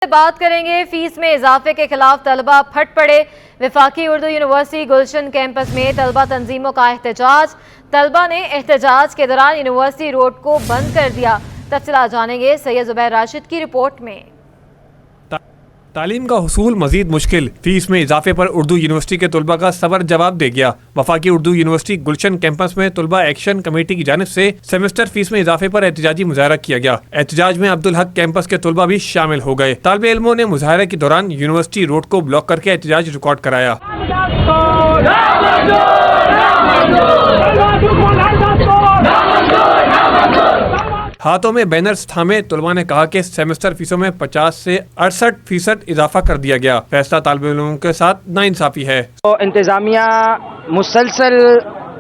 बात करेंगे फीस में इजाफे के खिलाफ तलबा फट पड़े। वफाकी उर्दू यूनिवर्सिटी गुलशन कैंपस में तलबा तंजीमों का एहतजाज। तलबा ने एहतजाज के दौरान यूनिवर्सिटी रोड को बंद कर दिया। तफसीलात जानेंगे सैयद जुबैर राशिद की रिपोर्ट में। तालीम का हुसूल मजीद मुश्किल, फीस में इजाफे पर उर्दू यूनिवर्सिटी के तलबा का सबर जवाब दे गया। वफाकी उर्दू यूनिवर्सिटी गुलशन कैंपस में तलबा एक्शन कमेटी की जानिब से सेमेस्टर फीस में इजाफे पर एहतजाजी मुजाहरा किया गया। एहतजाज में अब्दुल हक कैंपस के तलबा भी शामिल हो गए। तालिब इल्मों ने मुजाहरे के दौरान यूनिवर्सिटी रोड को ब्लॉक करके एहतजाज रिकॉर्ड कराया। हाथों में बैनर्स थामे तलबा ने कहा कि सेमेस्टर फीसों में 50 से 68% इजाफा कर दिया गया। फैसला तालिब इल्मों के साथ नाइंसाफी है। तो इंतज़ामिया मुसलसल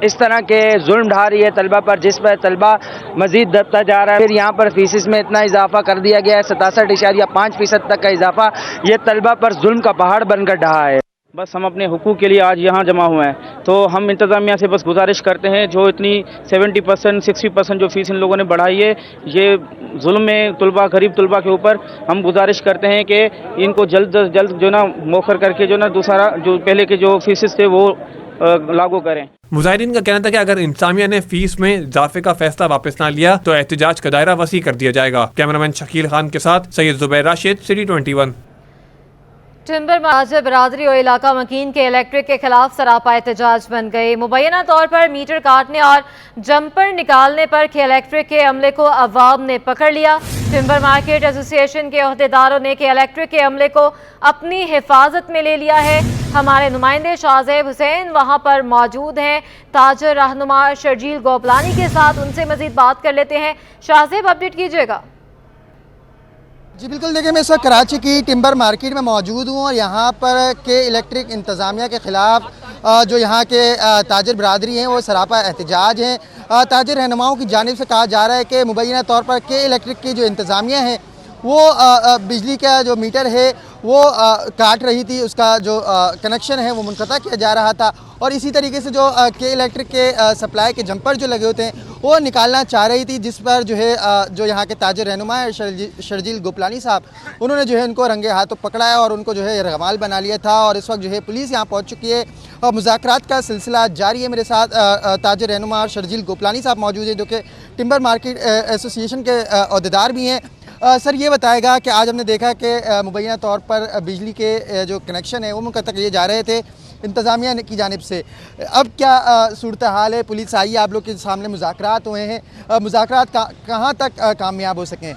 इस तरह के जुल्म ढा रही है तलबा पर, जिस पर तलबा मजीद दबता जा रहा है। फिर यहाँ पर फीसिस में इतना इजाफा कर दिया गया है, 67.5% तक का इजाफा। ये तलबा पर जुल्म का पहाड़ बनकर ढहा है। बस हम अपने हुकूक के लिए आज यहाँ जमा हुए हैं, तो हम इंतज़ामिया से बस गुजारिश करते हैं, जो इतनी 70% 60% जो फीस इन लोगों ने बढ़ाई है, ये जुल्म में तलबा, गरीब तलबा के ऊपर, हम गुजारिश करते हैं कि इनको जल्द अज जल्द जो ना मौखर करके जो ना दूसरा जो पहले के जो फीसिस थे वो लागू करें। मुजाहिरीन का कहना था कि अगर इंतजामिया ने फीस में इजाफे का फैसला वापस ना लिया तो एहतजाज का दायरा वसी कर दिया जाएगा। कैमरामैन शकील खान के साथ सैयद जुबैर राशिद, सिटी 21। टिम्बर महाजर बरादरी और इलाका मकीन के इलेक्ट्रिक के खिलाफ सरापा एहतजाज बन गए। मुबैना तौर पर मीटर काटने और जंपर निकालने पर के इलेक्ट्रिक के अमले को अवाम ने पकड़ लिया। टिम्बर मार्केट एसोसिएशन के अहदेदारों ने के इलेक्ट्रिक के अमले को अपनी हिफाजत में ले लिया है। हमारे नुमाइंदे शाहजेब हुसैन वहां पर मौजूद हैं। ताजर रहनुमा शर्जील गोपलानी के साथ उनसे मजीद बात कर लेते हैं। शाहजेब, अपडेट कीजिएगा। जी बिल्कुल, देखिए मैं इस वक्त कराची की टिम्बर मार्केट में मौजूद हूँ और यहाँ पर के इलेक्ट्रिक इंतज़ामिया के ख़िलाफ़ जो यहाँ के ताजर बरादरी हैं वो सरापा एहतजाज हैं। ताजर रहनुमाओं की जानिब से कहा जा रहा है कि मुबैना तौर पर के इलेक्ट्रिक की जो इंतज़ामिया है वो बिजली का जो मीटर है वो काट रही थी, उसका जो कनेक्शन है वो मुनक़ता किया जा रहा था और इसी तरीके से जो के इलेक्ट्रिक के सप्लाई के जंपर जो लगे होते हैं वो निकालना चाह रही थी, जिस पर जो है जो यहाँ के ताजर रहनुमा है शर्जील गोपलानी साहब, उन्होंने जो है उनको रंगे हाथों पकड़ा है और उनको जो है यरगमाल बना लिया था और इस वक्त जो है पुलिस यहाँ पहुँच चुकी है और मुज़ाकरात का सिलसिला जारी है। मेरे साथ ताजर रहनुमा शर्जील गोपलानी साहब मौजूद है जो कि टिम्बर मार्केट एसोसिएशन के अहदेदार भी हैं। सर, ये बताएगा कि आज हमने देखा कि मुबैना तौर पर बिजली के जो कनेक्शन है वो मुनक़ता किए जा रहे थे इंतज़ामिया की जानिब से, अब क्या सूरत हाल है? पुलिस आई है, आप लोग के सामने मुज़ाकरात हुए हैं, मुज़ाकरात कहाँ तक कामयाब हो सकें?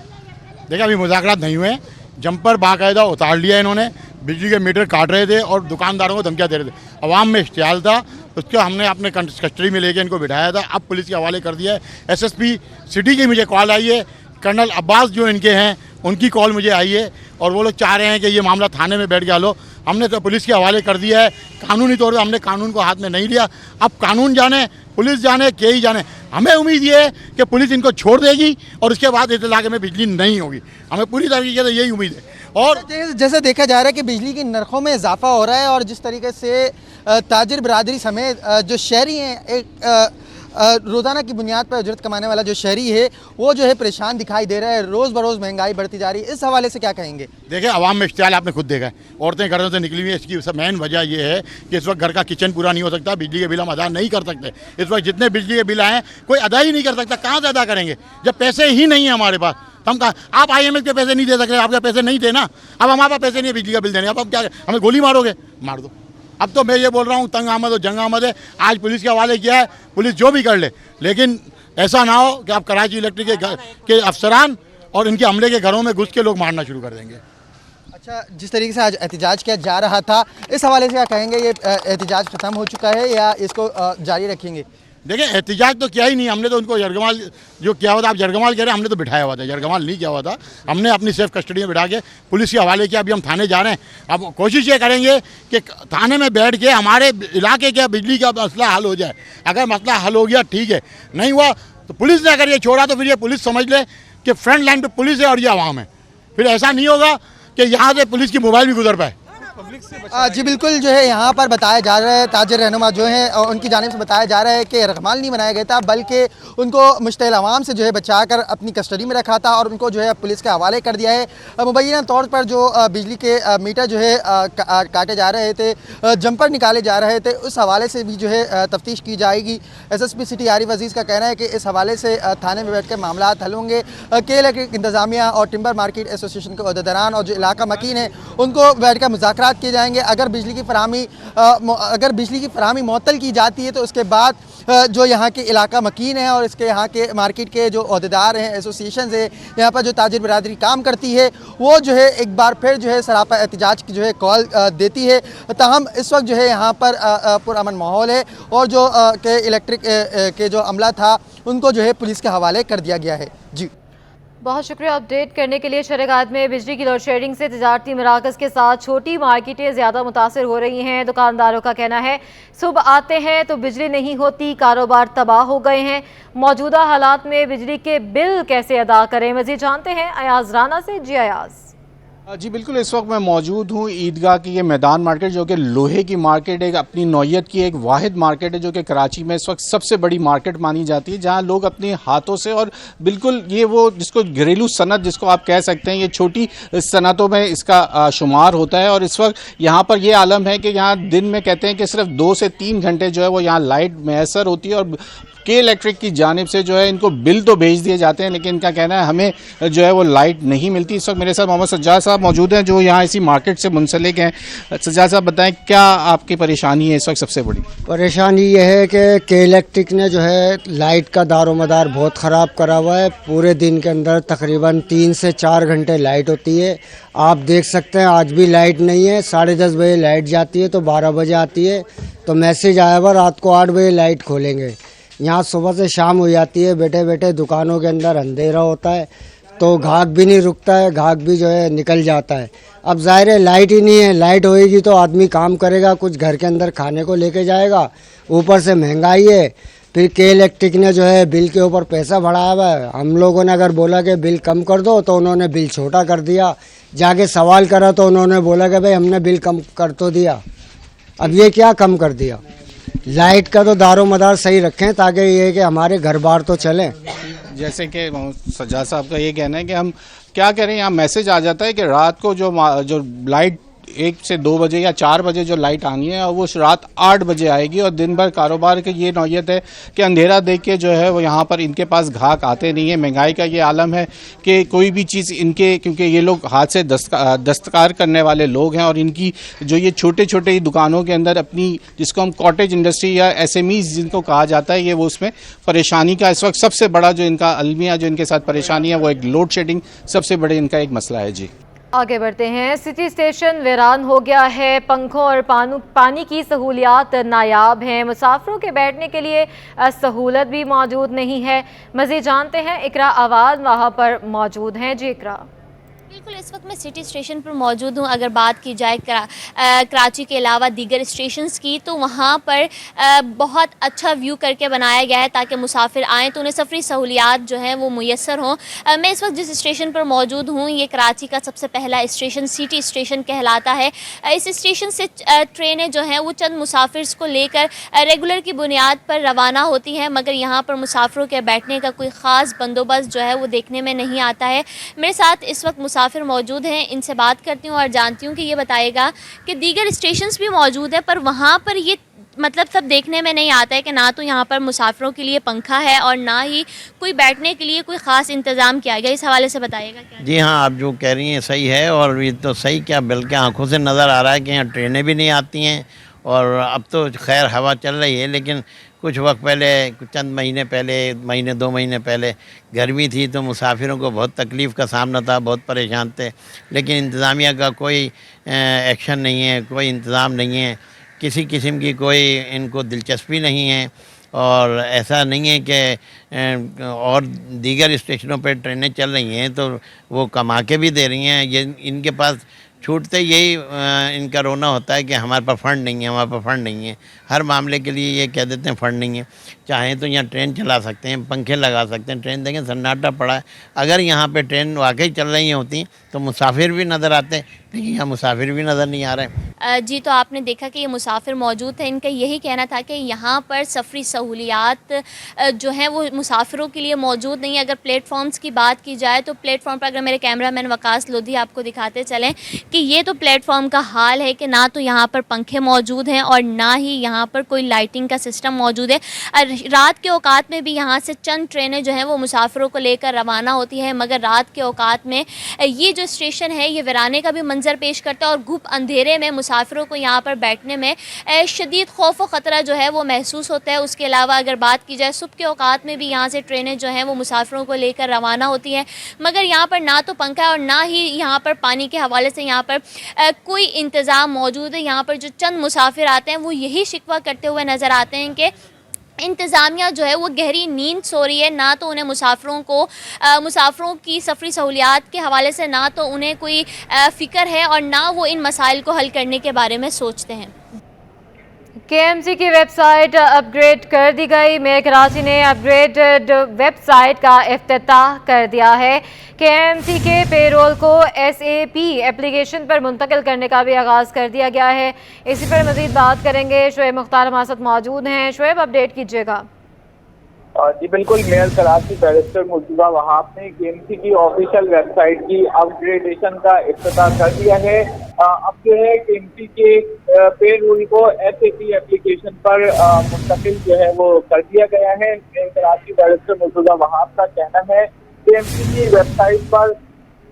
देखिए, अभी मुज़ाकरात नहीं हुए, जंपर बाकायदा उतार लिया इन्होंने, बिजली के मीटर काट रहे थे और दुकानदारों को धमकियाँ दे रहे थे। अवाम में इश्तियाल था, उसको हमने अपने कस्टडी में लेके इनको बिठाया था, अब पुलिस के हवाले कर दिया है। SSP सिटी की मुझे कॉल आई है, कर्नल अब्बास जो इनके हैं उनकी कॉल मुझे आई है और वो लोग चाह रहे हैं कि ये मामला थाने में बैठ गया। लो, हमने तो पुलिस के हवाले कर दिया है। कानूनी तौर पर हमने कानून को हाथ में नहीं लिया, अब कानून जाने, पुलिस जाने, के ही जाने। हमें उम्मीद ये है कि पुलिस इनको छोड़ देगी और उसके बाद इस इलाके में बिजली नहीं होगी, हमें पूरी तरीके से यही उम्मीद है। और जैसे देखा जा रहा है कि बिजली की नरखों में इजाफा हो रहा है और जिस तरीके से ताजिर बरादरी समेत जो शहरी हैं, एक रोज़ाना की बुनियाद पर उजरत कमाने वाला जो शहरी है वो जो है परेशान दिखाई दे रहा है, रोज़ बरोज़ महंगाई बढ़ती जा रही है, इस हवाले से क्या कहेंगे? देखिए, आवाम में इश्तियाल आपने खुद देखा है, औरतें घरों से निकली हुई है। इसकी सब मेन वजह ये है कि इस वक्त घर का किचन पूरा नहीं हो सकता, बिजली के बिल हम अदा नहीं कर सकते। इस वक्त जितने बिजली के बिल आए कोई अदा ही नहीं कर सकता, कहाँ से अदा करेंगे जब पैसे ही नहीं है हमारे पास? हम कहा, आप IMF के पैसे नहीं दे सकते, आपके पैसे नहीं थे ना, अब हमारे पास पैसे नहीं है बिजली का बिल देने, अब क्या हमें गोली मारोगे? मार दो। अब तो मैं ये बोल रहा हूँ, तंग आमद और जंग आमद है। आज पुलिस के हवाले किया है, पुलिस जो भी कर ले, लेकिन ऐसा ना हो कि आप कराची इलेक्ट्रिक के अफसरान और इनके अमले के घरों में घुस के लोग मारना शुरू कर देंगे। अच्छा, जिस तरीके से आज एहतजाज किया जा रहा था, इस हवाले से क्या कहेंगे? ये एहतजाज ख़त्म हो चुका है या इसको जारी रखेंगे? देखिए, एहतजाज तो किया ही नहीं हमने, तो उनको यरगमाल जो किया हुआ था, आप यरगमाल कह रहे हैं, हमने तो बिठाया हुआ था, यरगमाल नहीं किया हुआ था, हमने अपनी सेफ कस्टडी में बिठा के पुलिस के हवाले किया। अभी हम थाने जा रहे हैं, अब कोशिश ये करेंगे कि थाने में बैठ के हमारे इलाके का बिजली का मसला हल हो जाए। अगर मसला हल हो गया ठीक है, नहीं हुआ तो पुलिस ने अगर ये छोड़ा तो फिर ये पुलिस समझ ले कि फ्रंट लाइन पर पुलिस है और ये आवाम है। फिर ऐसा नहीं होगा कि यहाँ से पुलिस की मोबाइल भी गुजर पाए, जी बिल्कुल, जो है यहाँ पर बताया जा रहा है, ताजिर रहनुमा जो हैं उनकी जानिब से बताया जा रहा है कि रगमाल नहीं बनाया गया था, बल्कि उनको मुश्तइल अवाम से जो है बचाकर अपनी कस्टडी में रखा था और उनको जो है पुलिस के हवाले कर दिया है। मुबैना तौर पर जो बिजली के मीटर जो है काटे जा रहे थे, जंपर निकाले जा रहे थे, उस हवाले से भी जो है तफ्तीश की जाएगी। SSP सिटी आरिफ अजीज़ का कहना है कि इस हवाले से थाने में बैठ कर मामला हल होंगे। के इलेक्ट्रिक इंतज़ामिया और टिम्बर मार्केट एसोसिएशन के अहदेदारान और जो इलाका मकीन है उनको बैठ कर मुज़ाकरात किए जाएंगे। अगर बिजली की फराहमी मुअत्तल की जाती है तो उसके बाद जो यहाँ के इलाका मकीन है और इसके यहाँ के मार्केट के जो अहदेदार हैं, एसोसिएशन है, यहाँ पर जो ताजिर बिरादरी काम करती है, वो जो है एक बार फिर जो है सरापा एहतजाज की जो है कॉल देती है। ताहम इस वक्त जो है यहाँ पर पुरअमन माहौल है और जो के इलेक्ट्रिक के जो अमला था उनको जो है पुलिस के हवाले कर दिया गया है। जी बहुत शुक्रिया अपडेट करने के लिए। शरकात में बिजली की लोड शेडिंग से तजारती मराकज़ के साथ छोटी मार्केटें ज़्यादा मुतासर हो रही हैं। दुकानदारों का कहना है सुबह आते हैं तो बिजली नहीं होती, कारोबार तबाह हो गए हैं। मौजूदा हालात में बिजली के बिल कैसे अदा करें, मज़ीद जानते हैं अयाज राना से। जी अयाज। जी बिल्कुल, इस वक्त मैं मौजूद हूँ ईदगाह की ये मैदान मार्केट, जो कि लोहे की मार्केट है, अपनी नौयत की एक वाहिद मार्केट है, जो कि कराची में इस वक्त सबसे बड़ी मार्केट मानी जाती है, जहाँ लोग अपने हाथों से और बिल्कुल ये वो जिसको घरेलू सनत जिसको आप कह सकते हैं, ये छोटी सनतों में इसका शुमार होता है। और इस वक्त यहाँ पर ये आलम है कि यहाँ दिन में कहते हैं कि सिर्फ 2 से 3 घंटे जो है वो यहाँ लाइट मैसर होती है और के इलेक्ट्रिक की जानिब से जो है इनको बिल तो भेज दिए जाते हैं, लेकिन इनका कहना है हमें जो है वो लाइट नहीं मिलती। इस वक्त मेरे साथ मोहम्मद सज्जाद साहब मौजूद हैं जो यहाँ इसी मार्केट से मुंसलिक हैं। सज्जाद साहब बताएं क्या आपकी परेशानी है इस वक्त? सबसे बड़ी परेशानी ये है कि के इलेक्ट्रिक ने जो है लाइट का दारोमदार बहुत ख़राब करा हुआ है। पूरे दिन के अंदर तकरीबन 3 से 4 घंटे लाइट होती है। आप देख सकते हैं आज भी लाइट नहीं है। 10:30 बजे लाइट जाती है तो 12 बजे आती है, तो मैसेज आया हुआ रात को 8 बजे लाइट खोलेंगे। यहाँ सुबह से शाम हो जाती है, बैठे बैठे दुकानों के अंदर अंधेरा होता है, तो घाक भी नहीं रुकता है, घाक भी जो है निकल जाता है। अब ज़ाहिर है लाइट ही नहीं है, लाइट होएगी तो आदमी काम करेगा, कुछ घर के अंदर खाने को लेके जाएगा। ऊपर से महंगाई है, फिर के इलेक्ट्रिक ने जो है बिल के ऊपर पैसा बढ़ाया हुआ है। हम लोगों ने अगर बोला कि बिल कम कर दो तो उन्होंने बिल छोटा कर दिया, जाके सवाल करा तो उन्होंने बोला कि भाई हमने बिल कम कर तो दिया। अब ये क्या कम कर दिया? लाइट का तो दारोमदार सही रखें ताकि ये कि हमारे घर बार तो चलें। जैसे कि सज्जाद साहब का ये कहना है कि हम क्या करें, यहाँ मैसेज आ जाता है कि रात को जो लाइट 1 से 2 बजे या 4 बजे जो लाइट आनी है और वो रात 8 बजे आएगी। और दिन भर कारोबार की ये नौयत है कि अंधेरा देख के जो है वो यहाँ पर इनके पास घाक आते नहीं है। महंगाई का ये आलम है कि कोई भी चीज़ इनके, क्योंकि ये लोग हाथ से दस्तकार करने वाले लोग हैं और इनकी जो ये छोटे छोटे दुकानों के अंदर अपनी जिसको हम कॉटेज इंडस्ट्री या SMEs जिनको कहा जाता है, ये वो उसमें परेशानी का इस वक्त सबसे बड़ा जो इनका अलमिया जो इनके साथ परेशानी है वो एक लोड शेडिंग सबसे बड़े इनका एक मसला है। जी आगे बढ़ते हैं। सिटी स्टेशन वीरान हो गया है, पंखों और पानी की सहूलियात नायाब हैं, मुसाफिरों के बैठने के लिए सहूलत भी मौजूद नहीं है। मज़ीद जानते हैं इकरा आवाज़ वहाँ पर मौजूद हैं। जी इकरा। बिल्कुल, इस वक्त मैं सिटी स्टेशन पर मौजूद हूँ। अगर बात की जाए कराची के अलावा दीगर स्टेशंस की, तो वहाँ पर बहुत अच्छा व्यू करके बनाया गया है ताकि मुसाफिर आएँ तो उन्हें सफरी सहूलियात जो हैं वो मुयसर हों। मैं इस वक्त जिस स्टेशन पर मौजूद हूँ ये कराची का सबसे पहला स्टेशन सिटी स्टेशन कहलाता है। इस स्टेशन से ट्रेनें जो हैं वो चंद मुसाफिर को लेकर रेगुलर की बुनियाद पर रवाना होती हैं, मगर यहाँ पर मुसाफिरों के बैठने का कोई ख़ास बंदोबस्त जो है वो देखने में नहीं आता है। मेरे साथ इस वक्त मुसाफिर मौजूद हैं, इनसे बात करती हूँ और जानती हूँ कि ये बताएगा कि दीगर स्टेशंस भी मौजूद है पर वहाँ पर ये मतलब सब देखने में नहीं आता है कि ना तो यहाँ पर मुसाफिरों के लिए पंखा है और ना ही कोई बैठने के लिए कोई ख़ास इंतज़ाम किया गया। इस हवाले से बताइएगा क्या? जी हाँ, आप जो कह रही हैं सही है, और ये तो सही क्या बल्कि आंखों से नज़र आ रहा है कि यहाँ ट्रेनें भी नहीं आती हैं। और अब तो खैर हवा चल रही है, लेकिन कुछ वक्त पहले, चंद महीने पहले, 2 महीने पहले गर्मी थी तो मुसाफिरों को बहुत तकलीफ़ का सामना था, बहुत परेशान थे। लेकिन इंतज़ामिया का कोई एक्शन नहीं है, कोई इंतज़ाम नहीं है, किसी किस्म की कोई इनको दिलचस्पी नहीं है। और ऐसा नहीं है कि और दीगर स्टेशनों पर ट्रेनें चल रही हैं तो वो कमा के भी दे रही हैं, ये इनके पास छूटते यही इनका रोना होता है कि हमारे पास फंड नहीं है, हमारे पास फंड नहीं है। हर मामले के लिए ये कह देते हैं फंड नहीं है। चाहें तो यहाँ ट्रेन चला सकते हैं, पंखे लगा सकते हैं, ट्रेन देखें सन्नाटा पड़ा है। अगर यहाँ पे ट्रेन वाकई चल रही होती तो मुसाफिर भी नज़र आते, लेकिन यहाँ मुसाफिर भी नज़र नहीं आ रहे। जी, तो आपने देखा कि ये मुसाफिर मौजूद थे। इनका यही कहना था कि यहाँ पर सफरी सहूलियात जो हैं वो मुसाफिरों के लिए मौजूद नहीं है। अगर प्लेटफॉर्म्स की बात की जाए तो प्लेटफॉर्म पर, अगर मेरे कैमरामैन वकास लोधी आपको दिखाते चलें कि ये तो प्लेटफॉर्म का हाल है कि ना तो यहाँ पर पंखे मौजूद हैं और ना ही यहाँ पर कोई लाइटिंग का सिस्टम मौजूद है। रात के औकात में भी यहाँ से चंद ट्रेनें जो हैं वो मुसाफिरों को लेकर रवाना होती हैं, मगर रात के औकात में ये जो स्टेशन है ये वीराने का भी मंजर पेश करता है और घुप अंधेरे में मुसाफिरों को यहाँ पर बैठने में शदीद खौफ व ख़तरा जो है वो महसूस होता है। उसके अलावा अगर बात की जाए सुबह के औकात में भी यहाँ से ट्रेनें जो हैं वो मुसाफिरों को लेकर रवाना होती हैं, मगर यहाँ पर ना तो पंखा और ना ही यहाँ पर पानी के हवाले से यहाँ पर कोई इंतज़ाम मौजूद है। यहाँ पर जो चंद मुसाफिर आते हैं वो यही शिकवा करते हुए नज़र आते हैं कि इंतज़ामिया जो है वो गहरी नींद सो रही है। ना तो उन्हें मुसाफिरों की सफरी सहूलियात के हवाले से ना तो उन्हें कोई फ़िक्र है और ना वो इन मसाइल को हल करने के बारे में सोचते हैं। केएमसी की वेबसाइट अपग्रेड कर दी गई। मेयर कराची ने अपग्रेडेड वेबसाइट का इफ्तिताह कर दिया है। केएमसी के पेरोल को एसएपी एप्लीकेशन पर मुंतकिल करने का भी आगाज़ कर दिया गया है। इसी पर मज़ीद बात करेंगे। शुएब मुख्तार हमारे साथ मौजूद हैं। शुएब, अपडेट कीजिएगा। जी बिल्कुल, मेयर कराची बैरिस्टर मुर्तज़ा वहाब ने केएमसी की ऑफिशियल वेबसाइट की अपग्रेडेशन का इफ्तिताह कर दिया है। अब जो है केएमसी के पे रूल को एसएपी एप्लीकेशन पर मुंतकिल जो है वो कर दिया गया है। मेयर कराची बैरिस्टर मुर्तज़ा वहाब का कहना है केएमसी की वेबसाइट पर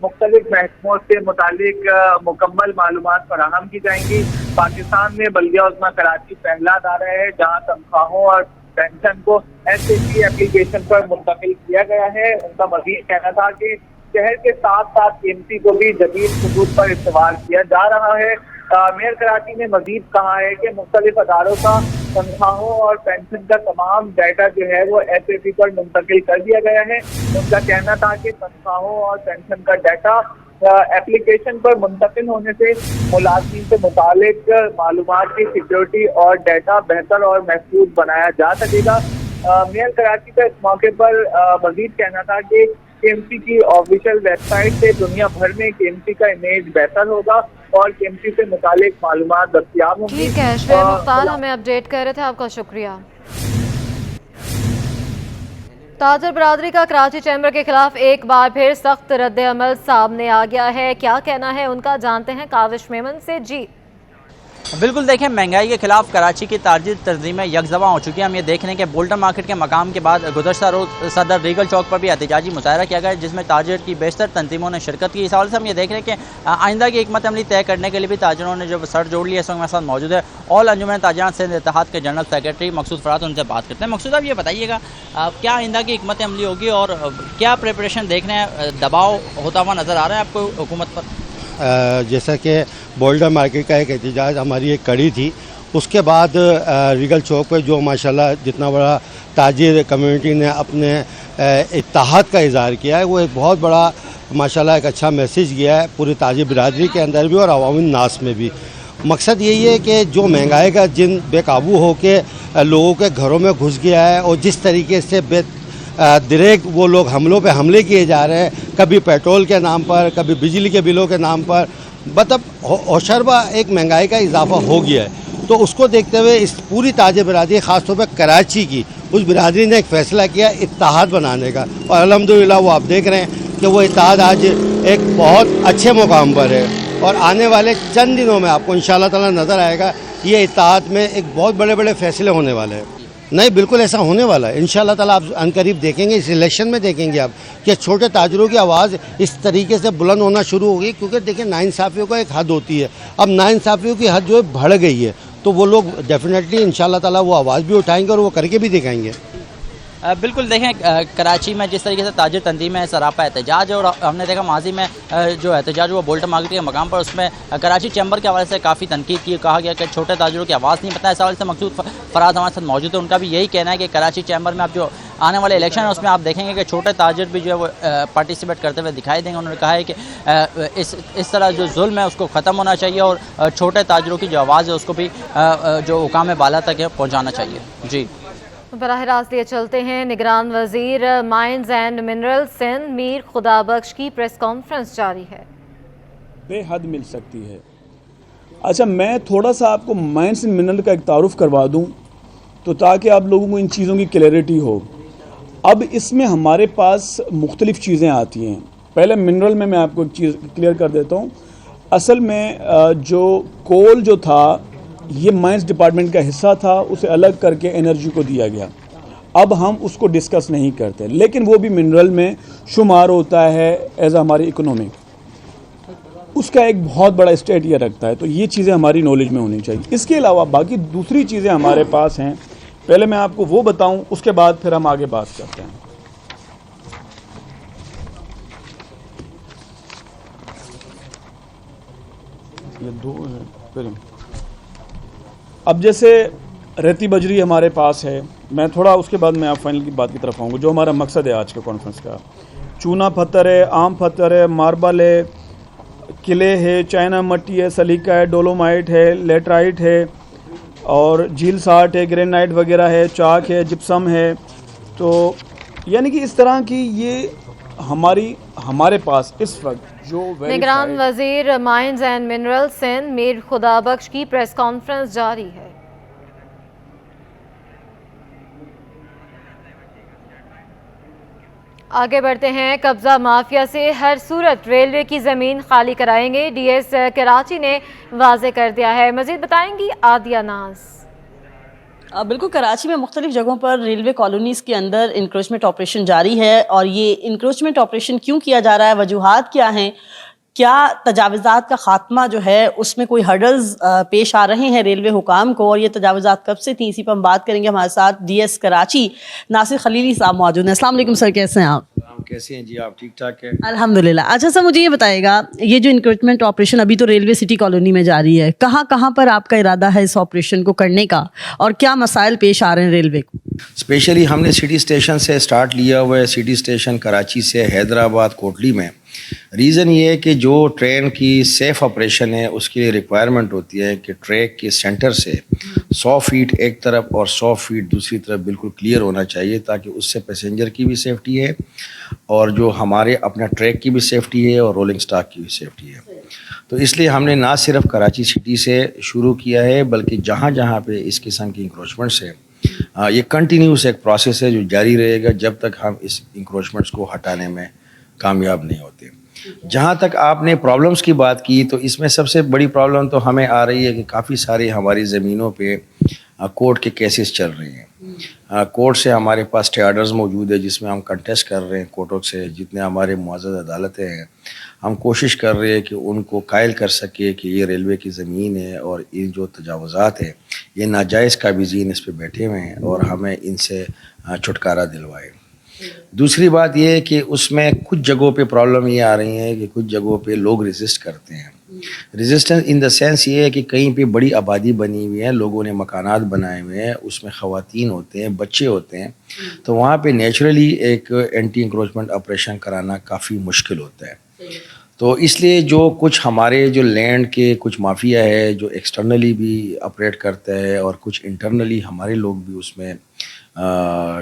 मुख्तलिफ महकमों से मुतालिक मुकम्मल मालूमात फराहम की जाएंगी। पाकिस्तान में बल्दिया उस्मा कराची पहला अदारा है जहाँ तनख्वाहों और पेंशन को एसएपी एप्लीकेशन पर मुंतकिल किया गया है। उनका मजीद कहना था कि शहर के साथ साथ केएमसी को भी जदीद खतूत पर इस्तेमाल किया जा रहा है। मेयर कराची ने मजीद कहा है कि मुख्तलिफ अदारों का तनख्वाहों और पेंशन का तमाम डाटा जो है वो एसएपी पर मुंतकिल कर दिया गया है। उनका कहना था कि तनख्वाहों और पेंशन का डाटा एप्लीकेशन पर मुंतकिल होने से मुलाजिम से मुतालिक मालूमात की सिक्योरिटी और डाटा बेहतर और महफूज बनाया जा सकेगा। मेयर कराची का इस मौके पर मजीद कहना था कि केएमसी की ऑफिशियल वेबसाइट से दुनिया भर में केएमसी का इमेज बेहतर होगा और केएमसी से मुतालिक मालूमात दस्तियाब होंगी। ठीक है, शुएब मुख्तार हमें अपडेट कर रहे थे, आपका शुक्रिया। ताजर बरादरी का कराची चैम्बर के खिलाफ एक बार फिर सख्त रद्द-ए-अमल सामने आ गया है। क्या कहना है उनका, जानते हैं काविश मेमन से। जी बिल्कुल, देखें, महंगाई के खिलाफ कराची की ताजिर तंजीमें यकजवा हो चुकी हैं। हम ये देख रहे हैं कि बोल्टन मार्केट के मकाम के बाद गुज़श्ता रोज़ सदर रीगल चौक पर भी एहतजाजी मुजाहरा किया गया, जिसमें ताजिर की बेशतर तंजीमों ने शिरकत की। इस हवाले से हम ये देख रहे हैं कि आइंदा की हिकमत अमली तय करने के लिए भी ताजिरों ने जो सर जोड़ लिया। इस वक्त मेरे साथ मौजूद है ऑल अंजुमन ताजिरान सिंध इत्तेहाद के जनरल सेक्रेटरी मकसूद फरात, उनसे बात करते हैं। मकसूद, आप ये बताइएगा क्या आइंदा की हिकमत अमली होगी और क्या प्रिपरेशन देख रहे हैं, दबाव होता हुआ नज़र आ रहा है आपको हुकूमत पर? जैसा कि बोल्डन मार्केट का एक एहतजाज हमारी एक कड़ी थी, उसके बाद रीगल चौक पर जो माशाल्लाह जितना बड़ा ताजिर कम्युनिटी ने अपने इत्तेहाद का इज़हार किया है, वो एक बहुत बड़ा माशाल्लाह एक अच्छा मैसेज गया है पूरी ताजिर बिरादरी के अंदर भी और अवामी नास में भी। मकसद यही है कि जो महंगाई का जिन बेकाबू हो के लोगों के घरों में घुस गया है और जिस तरीके से दिरेक वो लोग हमलों पे हमले किए जा रहे हैं, कभी पेट्रोल के नाम पर, कभी बिजली के बिलों के नाम पर, मतलब होशरबा एक महंगाई का इजाफा हो गया है। तो उसको देखते हुए इस पूरी ताजिर बिरादरी ख़ासतौर पर कराची की उस बिरादरी ने एक फ़ैसला किया इत्तेहाद बनाने का, और अल्हम्दुलिल्लाह वो आप देख रहे हैं कि वो इत्तेहाद आज एक बहुत अच्छे मुकाम पर है और आने वाले चंद दिनों में आपको इंशाअल्लाह ताला नज़र आएगा ये इत्तेहाद में एक बहुत बड़े बड़े फ़ैसले होने वाले हैं। नहीं, बिल्कुल ऐसा होने वाला है इंशाअल्लाह ताला। आप अनकरीब देखेंगे, इस इलेक्शन में देखेंगे आप कि छोटे ताजरों की आवाज़ इस तरीके से बुलंद होना शुरू होगी, क्योंकि देखिए नाइंसाफ़ियों का एक हद होती है। अब नाइंसाफ़ियों की हद जो है बढ़ गई है, तो वो लोग डेफिनेटली इंशाअल्लाह ताला वो आवाज़ भी उठाएंगे और वो करके भी दिखाएंगे। बिल्कुल, देखें, कराची में जिस तरीके से ताजिर तंजीम है, सरापा एहतजाज है, और हमने देखा माजी में जो एहतजाज हुआ बोल्टन मार्केट के मकाम पर, उसमें कराची चैम्बर के हवाले से काफ़ी तनकीद की, कहा गया कि छोटे ताजिरों की आवाज़ नहीं पता। इस हवाले से मकसूद फराज हमारे साथ मौजूद है, उनका भी यही कहना है कि कराची चैम्बर में अब जो आने वाले इलेक्शन है उसमें आप देखेंगे कि छोटे ताजिर भी जो है वो पार्टिसिपेट करते हुए दिखाई देंगे। उन्होंने कहा है कि इस तरह जो जुल्म है उसको ख़त्म होना चाहिए और छोटे ताजिरों की जो आवाज़ है उसको भी जो हुकाम बाला तक है पहुँचाना चाहिए। जी बराह रास्त लिए चलते हैं। निगरान वजीर mines and mineral Sindh Mir Khudabakhsh की प्रेस कॉन्फ्रेंस जारी है। बेहद मिल सकती है। अच्छा, मैं थोड़ा सा आपको माइंस एंड मिनरल का एक तारुफ करवा दूं तो ताकि आप लोगों को इन चीज़ों की क्लैरिटी हो। अब इसमें हमारे पास मुख्तलिफ़ चीज़ें आती हैं। पहले मिनरल में मैं आपको एक चीज़ क्लियर कर देता हूँ। असल में जो कोल जो था ये माइंस डिपार्टमेंट का हिस्सा था, उसे अलग करके एनर्जी को दिया गया। अब हम उसको डिस्कस नहीं करते, लेकिन वो भी मिनरल में शुमार होता है एज हमारी इकोनॉमी। उसका एक बहुत बड़ा स्टेट ये रखता है, तो ये चीज़ें हमारी नॉलेज में होनी चाहिए। इसके अलावा बाकी दूसरी चीज़ें हमारे पास हैं, पहले मैं आपको वो बताऊं, उसके बाद फिर हम आगे बात करते हैं। ये दो है फिर। अब जैसे रेती बजरी हमारे पास है, मैं थोड़ा उसके बाद मैं आप फाइनल की बात की तरफ आऊँगा। जो हमारा मकसद है आज के कॉन्फ्रेंस का, चूना पत्थर है, आम पत्थर है, मार्बल है, किले है, चाइना मट्टी है, सलीका है, डोलोमाइट है, लेटराइट है और झील साट है, ग्रेनाइट वगैरह है, चाक है, जिप्सम है। तो यानी कि इस तरह की ये हमारे पास इस वक्त जो निगरान वजीर mines and mineral Sindh Mir Khudabakhsh की प्रेस कॉन्फ्रेंस जारी है। आगे बढ़ते हैं। कब्जा माफिया से हर सूरत रेलवे की ज़मीन खाली कराएंगे, डीएस कराची ने वाजे कर दिया है। मजीद बताएंगी आदिया नाज। बिल्कुल, कराची में मुख्तलिफ जगहों पर रेलवे कॉलोनीज़ के अंदर इंक्रोचमेंट ऑपरेशन जारी है और ये इंक्रोचमेंट ऑपरेशन क्यों किया जा रहा है, वजूहात क्या हैं, क्या तजावुज़ात का ख़ात्मा जो है उसमें कोई हर्डल्स पेश आ रहे हैं रेलवे हुकाम को, और ये तजावुज़ात कब से थी, इसी पर हम बात करेंगे। हमारे साथ डीएस कराची नासिर खलीली साहब मौजूद हैं। अस्सलाम वालेकुम सर, कैसे हैं आप? कैसे हैं जी आप? ठीक ठाक है अल्हम्दुलिल्लाह। अच्छा सर, मुझे ये बताइएगा, ये जो इंक्रोचमेंट ऑपरेशन अभी तो रेलवे सिटी कॉलोनी में जारी है, कहाँ कहाँ पर आपका इरादा है इस ऑपरेशन को करने का और क्या मसाइल पेश आ रहे हैं रेलवे को? स्पेशली हमने सिटी स्टेशन से स्टार्ट लिया हुआ है, सिटी स्टेशन कराची से हैदराबाद कोटली में। रीज़न ये है कि जो ट्रेन की सेफ़ ऑपरेशन है उसके लिए रिक्वायरमेंट होती है कि ट्रैक के सेंटर से 100 फीट एक तरफ और 100 फीट दूसरी तरफ बिल्कुल क्लियर होना चाहिए, ताकि उससे पैसेंजर की भी सेफ्टी है और जो हमारे अपना ट्रैक की भी सेफ्टी है और रोलिंग स्टॉक की भी सेफ्टी है। तो इसलिए हमने ना सिर्फ कराची सिटी से शुरू किया है, बल्कि जहाँ जहाँ पे इस किस्म की इंक्रोचमेंट्स है, ये कंटिन्यूस एक प्रोसेस है जो जारी रहेगा जब तक हम इस इंक्रोचमेंट्स को हटाने में कामयाब नहीं होते। जहाँ तक आपने प्रॉब्लम्स की बात की, तो इसमें सबसे बड़ी प्रॉब्लम तो हमें आ रही है कि काफ़ी सारी हमारी ज़मीनों पे कोर्ट के केसेस चल रहे हैं। कोर्ट से हमारे पास स्टे ऑर्डर्स मौजूद है जिसमें हम कंटेस्ट कर रहे हैं कोर्टों से। जितने हमारे मुअज़्ज़ज़ अदालतें हैं, हम कोशिश कर रहे हैं कि उनको कायल कर सके कि ये रेलवे की ज़मीन है और ये जो तजावुज़ात है ये नाजायज़ काबिज़ीन इस पर बैठे हुए हैं और हमें इनसे छुटकारा दिलवाए। दूसरी बात यह है कि उसमें कुछ जगहों पे प्रॉब्लम ये आ रही है कि कुछ जगहों पे लोग रेजिस्ट करते हैं। रेजिस्टेंस इन द सेंस ये है कि कहीं पे बड़ी आबादी बनी हुई है, लोगों ने मकानात बनाए हुए हैं, उसमें ख़वातीन होते हैं, बच्चे होते हैं, तो वहाँ पे नेचुरली एक एंटी इंक्रोचमेंट ऑपरेशन कराना काफ़ी मुश्किल होता है। तो इसलिए जो कुछ हमारे जो लैंड के कुछ माफिया है जो एक्सटर्नली भी ऑपरेट करता है और कुछ इंटरनली हमारे लोग भी उसमें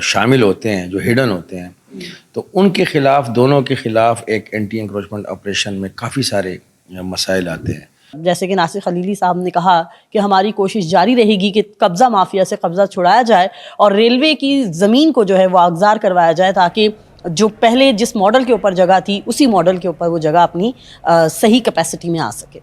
शामिल होते हैं जो हिडन होते हैं, तो उनके ख़िलाफ़, दोनों के ख़िलाफ़ एक एंटी इंक्रोचमेंट ऑपरेशन में काफ़ी सारे मसाइल आते हैं। जैसे कि नासिर खलीली साहब ने कहा कि हमारी कोशिश जारी रहेगी कि कब्ज़ा माफिया से कब्ज़ा छुड़ाया जाए और रेलवे की ज़मीन को जो है वो आगज़ार करवाया जाए, ताकि जो पहले जिस मॉडल के ऊपर जगह थी उसी मॉडल के ऊपर वो जगह अपनी सही कैपेसिटी में आ सके।